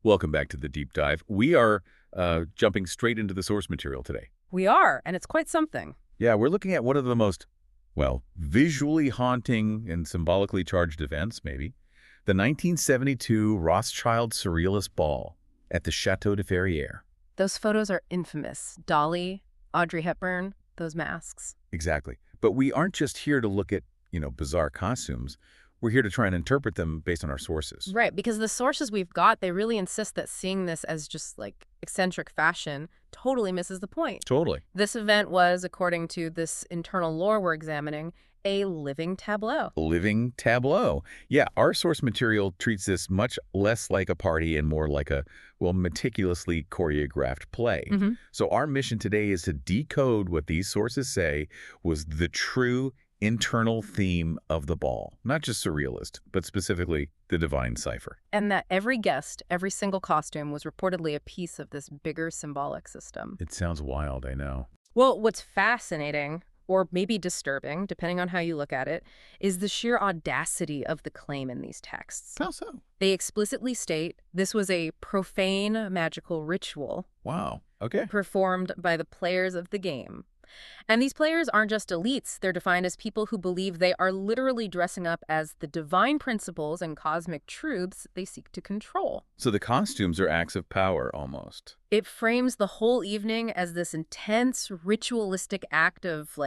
Welcome back to the deep dive. We are jumping straight into the source material today. We are, and it's quite something. Yeah, we're looking at one of the most, well, visually haunting and symbolically charged events, maybe. The 1972 Rothschild Surrealist Ball at the Château de Ferrières. Those photos are infamous. Dolly, Audrey Hepburn, those masks. Exactly. But we aren't just here to look at, bizarre costumes. We're here to try and interpret them based on our sources. Right, because the sources we've got, they really insist that seeing this as just like eccentric fashion totally misses the point. Totally. This event was, according to this internal lore we're examining, a living tableau. Living tableau. Yeah, our source material treats this much less like a party and more like a, meticulously choreographed play. So our mission today is to decode what these sources say was the true internal theme of the ball. Not just surrealist, but specifically the Divine Cypher. And that every guest, every single costume was reportedly a piece of this bigger symbolic system. It sounds wild, I know. Well, what's fascinating, or maybe disturbing, depending on how you look at it, is the sheer audacity of the claim in these texts. How so? They explicitly state this was a profane magical ritual. Wow. Okay. Performed by the players of the game. And these players aren't just elites. They're defined as people who believe they are literally dressing up as the divine principles and cosmic truths they seek to control. So the costumes are acts of power, almost. It frames the whole evening as this intense, ritualistic act of,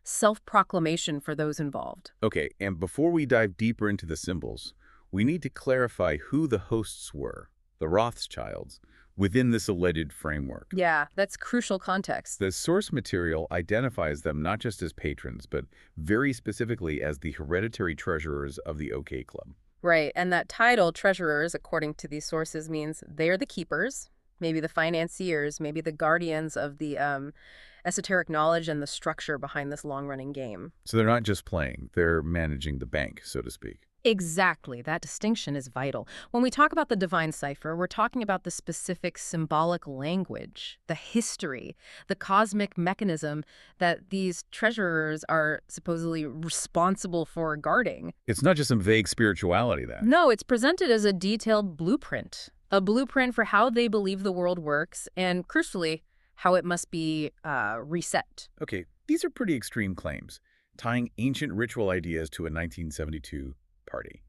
self-proclamation for those involved. Okay, and before we dive deeper into the symbols, we need to clarify who the hosts were, the Rothschilds, within this alleged framework. Yeah, that's crucial context. The source material identifies them not just as patrons, but very specifically as the hereditary treasurers of the OK Club. Right, and that title, treasurers, according to these sources, means they're the keepers, maybe the financiers, maybe the guardians of the esoteric knowledge and the structure behind this long-running game. So they're not just playing, they're managing the bank, so to speak. Exactly. That distinction is vital. When we talk about the Divine Cypher, we're talking about the specific symbolic language, the history, the cosmic mechanism that these treasurers are supposedly responsible for guarding. It's not just some vague spirituality, then. No, it's presented as a detailed blueprint. A blueprint for how they believe the world works and, crucially, how it must be reset. Okay, these are pretty extreme claims, tying ancient ritual ideas to a 1972 party.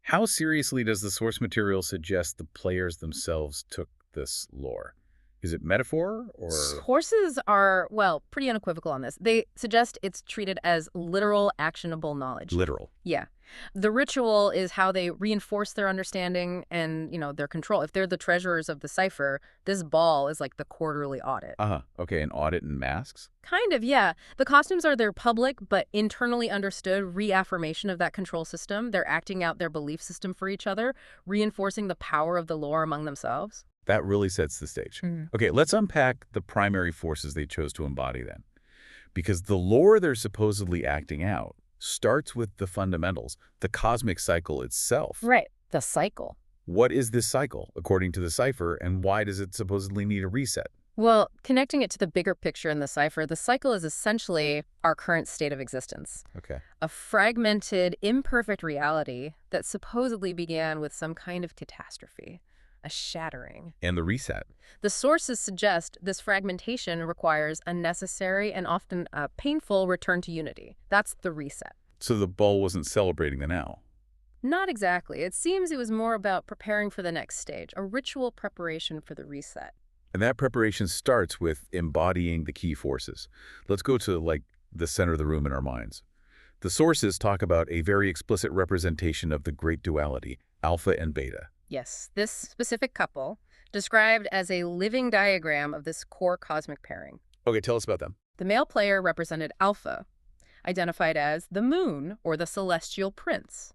How seriously does the source material suggest the players themselves took this lore? Is it metaphor or...? Sources are, pretty unequivocal on this. They suggest it's treated as literal, actionable knowledge. Literal. Yeah. The ritual is how they reinforce their understanding and, their control. If they're the treasurers of the cipher, this ball is like the quarterly audit. Okay, an audit and masks? Kind of, yeah. The costumes are their public but internally understood reaffirmation of that control system. They're acting out their belief system for each other, reinforcing the power of the lore among themselves. That really sets the stage. Okay, let's unpack the primary forces they chose to embody then. Because the lore they're supposedly acting out starts with the fundamentals, the cosmic cycle itself. Right, the cycle. What is this cycle, according to the cipher, and why does it supposedly need a reset? Well, connecting it to the bigger picture in the cipher, the cycle is essentially our current state of existence. Okay. A fragmented, imperfect reality that supposedly began with some kind of catastrophe. A shattering. And the reset. The sources suggest this fragmentation requires a necessary and often a painful return to unity. That's the reset. So the ball wasn't celebrating the now? Not exactly. It seems it was more about preparing for the next stage, a ritual preparation for the reset. And that preparation starts with embodying the key forces. Let's go to, the center of the room in our minds. The sources talk about a very explicit representation of the great duality, alpha and beta. Yes, this specific couple, described as a living diagram of this core cosmic pairing. Okay, tell us about them. The male player represented Alpha, identified as the moon or the celestial prince.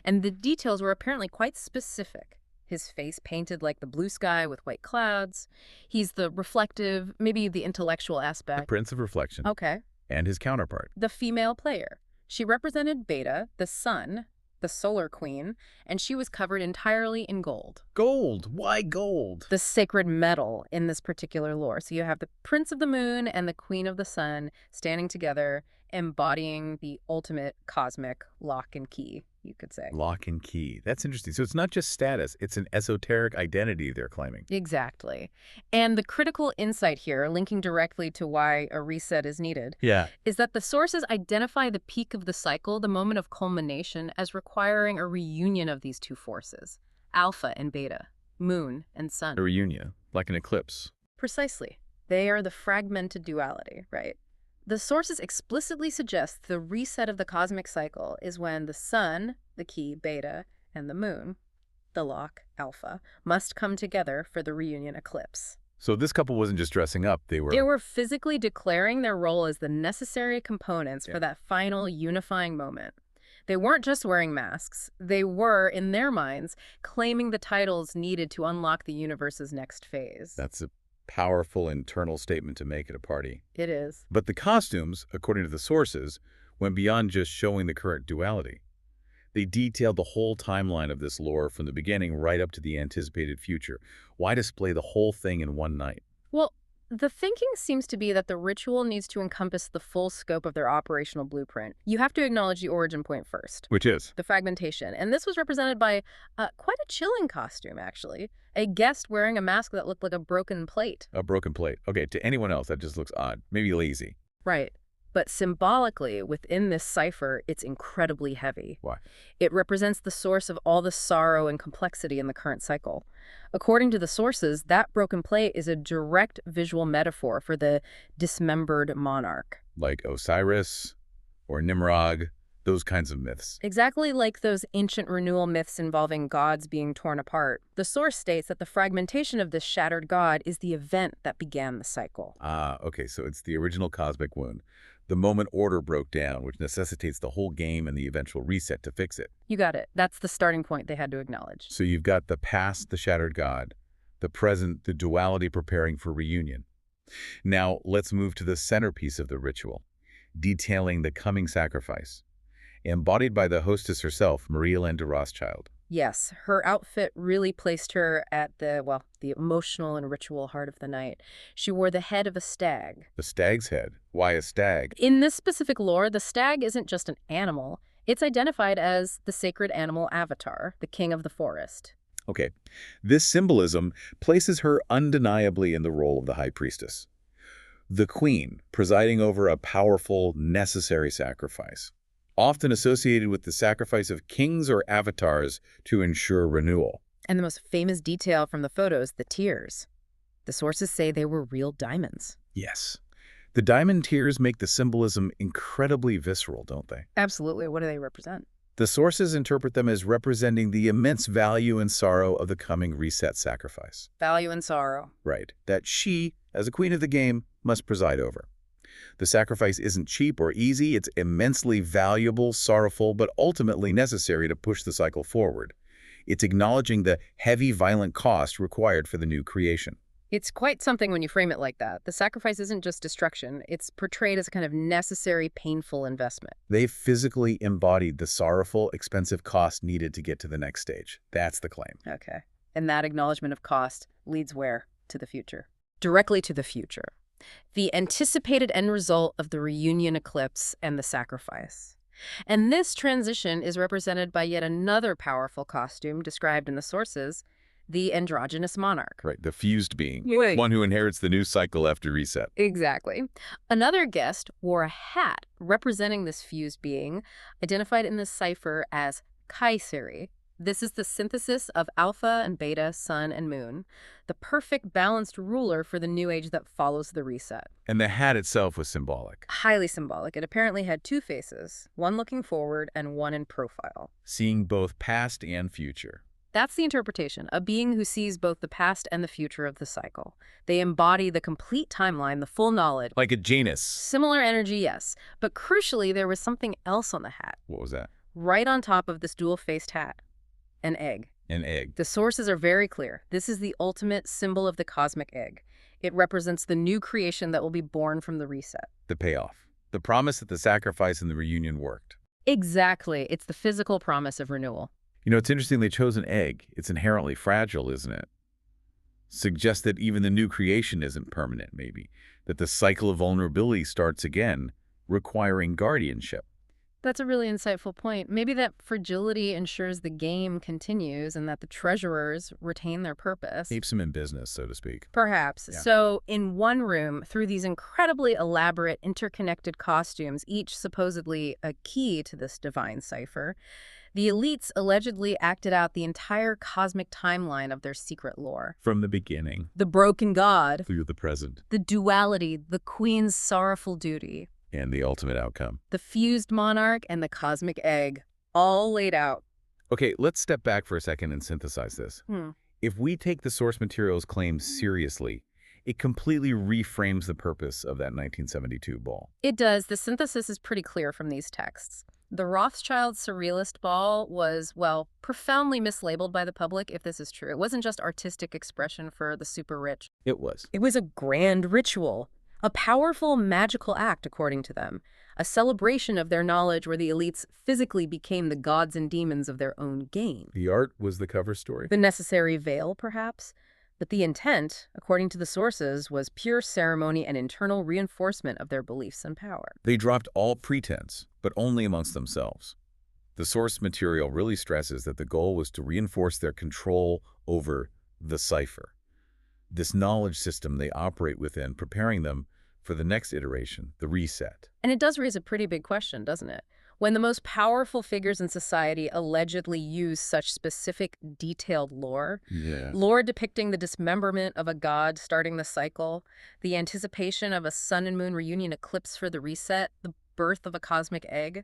And the details were apparently quite specific. His face painted like the blue sky with white clouds. He's the reflective, maybe the intellectual aspect. The prince of reflection. Okay. And his counterpart. The female player. She represented Beta, the sun, the solar queen, and she was covered entirely in gold. Gold? Why gold? The sacred metal in this particular lore. So you have the prince of the moon and the queen of the sun standing together, embodying the ultimate cosmic lock and key. you could say. Lock and key. That's interesting. So it's not just status, it's an esoteric identity they're claiming. Exactly. And the critical insight here, linking directly to why a reset is needed, is that the sources identify the peak of the cycle, the moment of culmination, as requiring a reunion of these two forces, alpha and beta, moon and sun. A reunion, like an eclipse. Precisely. They are the fragmented duality, right? The sources explicitly suggest the reset of the cosmic cycle is when the sun, the key, beta, and the moon, the lock, alpha, must come together for the reunion eclipse. So this couple wasn't just dressing up, they were physically declaring their role as the necessary components for that final unifying moment. They weren't just wearing masks. They were, in their minds, claiming the titles needed to unlock the universe's next phase. That's a powerful internal statement to make at a party. It is. But the costumes, according to the sources, went beyond just showing the current duality. They detailed the whole timeline of this lore from the beginning right up to the anticipated future. Why display the whole thing in one night? Well, the thinking seems to be that the ritual needs to encompass the full scope of their operational blueprint. You have to acknowledge the origin point first. Which is? The fragmentation. And this was represented by quite a chilling costume, actually. A guest wearing a mask that looked like a broken plate. A broken plate. Okay, to anyone else, that just looks odd. Maybe lazy. Right. But symbolically, within this cipher, it's incredibly heavy. Why? It represents the source of all the sorrow and complexity in the current cycle. According to the sources, that broken plate is a direct visual metaphor for the dismembered monarch. Like Osiris or Nimrod, those kinds of myths. Exactly like those ancient renewal myths involving gods being torn apart. The source states that the fragmentation of this shattered god is the event that began the cycle. Okay, so it's the original cosmic wound. The moment order broke down, which necessitates the whole game and the eventual reset to fix it. You got it. That's the starting point they had to acknowledge. So you've got the past, the shattered god, the present, the duality preparing for reunion. Now, let's move to the centerpiece of the ritual, detailing the coming sacrifice, embodied by the hostess herself, Marie-Hélène de Rothschild. Yes, her outfit really placed her at the emotional and ritual heart of the night. She wore the head of a stag. The stag's head? Why a stag? In this specific lore, the stag isn't just an animal. It's identified as the sacred animal avatar, the king of the forest. Okay, this symbolism places her undeniably in the role of the high priestess, the queen presiding over a powerful, necessary sacrifice, often associated with the sacrifice of kings or avatars to ensure renewal. And the most famous detail from the photos, the tears. The sources say they were real diamonds. Yes. The diamond tears make the symbolism incredibly visceral, don't they? Absolutely. What do they represent? The sources interpret them as representing the immense value and sorrow of the coming reset sacrifice. Value and sorrow. Right. That she, as a queen of the game, must preside over. The sacrifice isn't cheap or easy. It's immensely valuable, sorrowful, but ultimately necessary to push the cycle forward. It's acknowledging the heavy, violent cost required for the new creation. It's quite something when you frame it like that. The sacrifice isn't just destruction. It's portrayed as a kind of necessary, painful investment. They've physically embodied the sorrowful, expensive cost needed to get to the next stage. That's the claim. Okay. And that acknowledgement of cost leads where? To the future. Directly to the future. The anticipated end result of the reunion eclipse and the sacrifice. And this transition is represented by yet another powerful costume described in the sources, the androgynous monarch. Right, the fused being. Right. One who inherits the new cycle after reset. Exactly. Another guest wore a hat representing this fused being, identified in the cipher as Kayseri. This is the synthesis of alpha and beta, sun and moon, the perfect balanced ruler for the new age that follows the reset. And the hat itself was symbolic. Highly symbolic. It apparently had two faces, one looking forward and one in profile. Seeing both past and future. That's the interpretation, a being who sees both the past and the future of the cycle. They embody the complete timeline, the full knowledge. Like a Janus. Similar energy, yes. But crucially, there was something else on the hat. What was that? Right on top of this dual-faced hat. An egg. An egg. The sources are very clear. This is the ultimate symbol of the cosmic egg. It represents the new creation that will be born from the reset. The payoff. The promise that the sacrifice and the reunion worked. Exactly. It's the physical promise of renewal. You know, it's interesting they chose an egg. It's inherently fragile, isn't it? Suggests that even the new creation isn't permanent, maybe. That the cycle of vulnerability starts again, requiring guardianship. That's a really insightful point. Maybe that fragility ensures the game continues and that the treasurers retain their purpose. Keeps them in business, so to speak. Perhaps. Yeah. So in one room, through these incredibly elaborate, interconnected costumes, each supposedly a key to this divine cipher, the elites allegedly acted out the entire cosmic timeline of their secret lore. From the beginning. The broken god, Through the present. the duality, the queen's sorrowful duty, And the ultimate outcome. the fused monarch, and the cosmic egg, all laid out. Okay, let's step back for a second and synthesize this. If we take the source material's claims seriously, it completely reframes the purpose of that 1972 ball. It does. The synthesis is pretty clear from these texts. The Rothschild Surrealist Ball was, well, profoundly mislabeled by the public, if this is true. It wasn't just artistic expression for the super rich. It was. It was a grand ritual, a powerful magical act, according to them, a celebration of their knowledge where the elites physically became the gods and demons of their own game. The art was the cover story? The necessary veil, perhaps? But the intent, according to the sources, was pure ceremony and internal reinforcement of their beliefs and power. They dropped all pretense, but only amongst themselves. The source material really stresses that the goal was to reinforce their control over the cipher, this knowledge system they operate within, preparing them for the next iteration, the reset. And it does raise a pretty big question, doesn't it? When the most powerful figures in society allegedly use such specific, detailed lore, lore depicting the dismemberment of a god starting the cycle, the anticipation of a sun and moon reunion eclipse for the reset, the birth of a cosmic egg,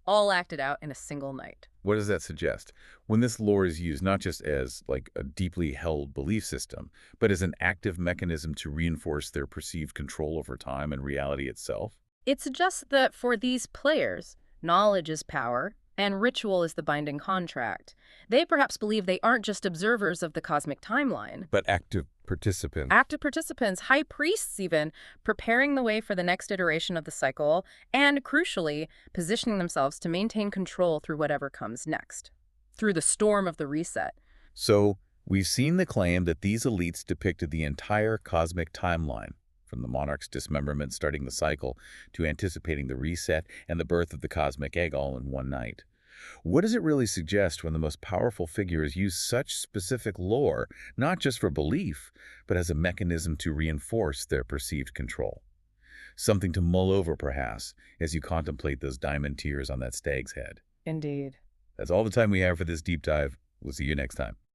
all acted out in a single night. What does that suggest? When this lore is used not just as like a deeply held belief system, but as an active mechanism to reinforce their perceived control over time and reality itself? It suggests that for these players, knowledge is power, and ritual is the binding contract. They perhaps believe they aren't just observers of the cosmic timeline, But active participants. active participants, high priests even, preparing the way for the next iteration of the cycle, and, crucially, positioning themselves to maintain control through whatever comes next, through the storm of the reset. So, we've seen the claim that these elites depicted the entire cosmic timeline, from the monarch's dismemberment starting the cycle to anticipating the reset and the birth of the cosmic egg all in one night. What does it really suggest when the most powerful figures use such specific lore, not just for belief, but as a mechanism to reinforce their perceived control? Something to mull over, perhaps, as you contemplate those diamond tears on that stag's head. Indeed. That's all the time we have for this deep dive. We'll see you next time.